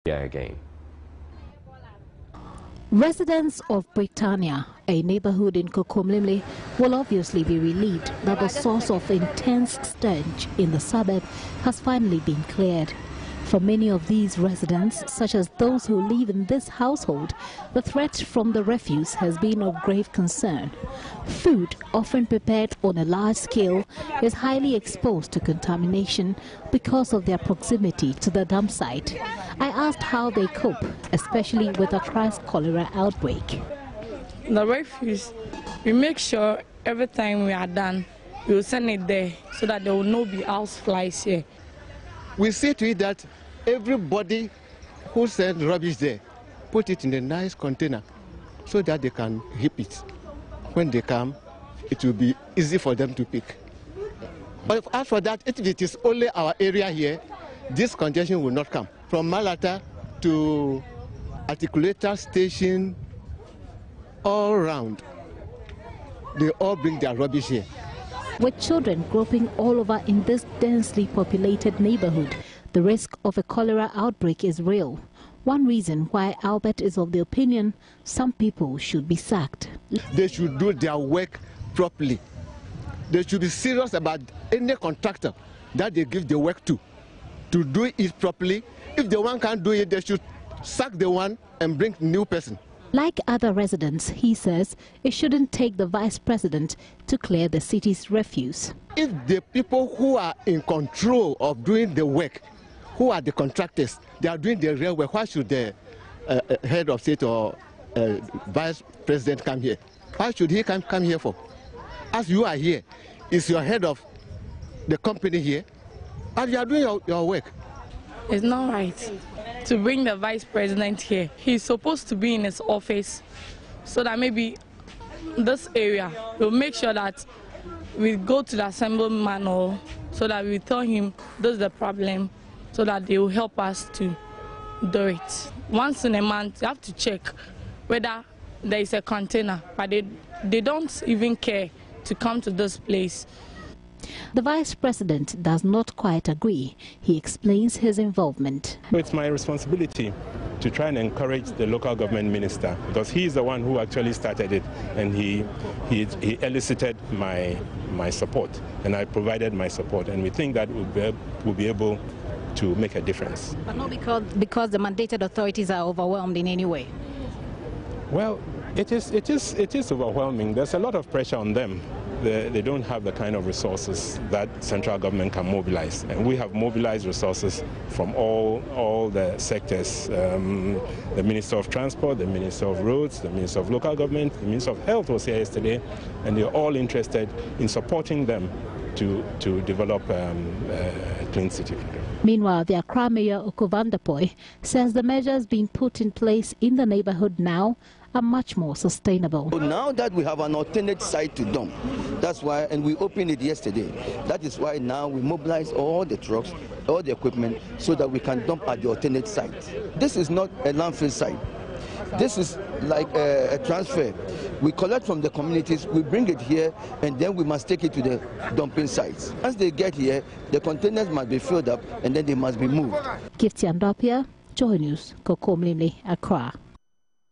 again. Residents of Britannia, a neighborhood in Kokomlimle, will obviously be relieved that the source of intense stench in the suburb has finally been cleared. For many of these residents, such as those who live in this household, the threat from the refuse has been of grave concern. Food, often prepared on a large scale, is highly exposed to contamination because of their proximity to the dump site. I asked how they cope, especially with Accra's cholera outbreak. The refuse, we make sure every time we are done, we will send it there so that there will not be house flies here. We see to it that everybody who sends rubbish there, put it in a nice container so that they can heap it. When they come, it will be easy for them to pick. But as for that, if it is only our area here, this congestion will not come. From Malata to Articulator Station, all around, they all bring their rubbish here. With children groping all over in this densely populated neighborhood, the risk of a cholera outbreak is real. One reason why Albert is of the opinion some people should be sacked. They should do their work properly. They should be serious about any contractor that they give the work to do it properly. If the one can't do it, they should sack the one and bring new person. Like other residents, he says it shouldn't take the vice president to clear the city's refuse. If the people who are in control of doing the work, who are the contractors, they are doing the real work, why should the head of state or vice president come here? Why should he come here for? As you are here, is your head of the company here, and you are doing your work. It's not right to bring the vice president here. He's supposed to be in his office so that maybe this area will make sure that we go to the assemblyman or so that we tell him this is the problem so that they will help us to do it. Once in a month, you have to check whether there is a container, but they don't even care to come to this place. The vice president does not quite agree. He explains his involvement. It's my responsibility to try and encourage the local government minister because he is the one who actually started it, and he elicited my support, and I provided my support, and we think that we'll be able to make a difference. But not because the mandated authorities are overwhelmed in any way. Well, it is overwhelming. There's a lot of pressure on them. They don't have the kind of resources that central government can mobilize. And we have mobilized resources from all the sectors. The Minister of Transport, the Minister of Roads, the Minister of Local Government, the Minister of Health was here yesterday, and they're all interested in supporting them to develop a clean city. Meanwhile, the Accra Mayor Okuvandapoy says the measures being put in place in the neighborhood now are much more sustainable. Now that we have an alternate site to dump, that's why, and we opened it yesterday, that is why now we mobilize all the trucks, all the equipment, so that we can dump at the alternate site. This is not a landfill site. This is like a transfer. We collect from the communities, we bring it here, and then we must take it to the dumping sites. As they get here, the containers must be filled up, and then they must be moved. Gifty Andopia, Joy News, Kokomlimle, Accra.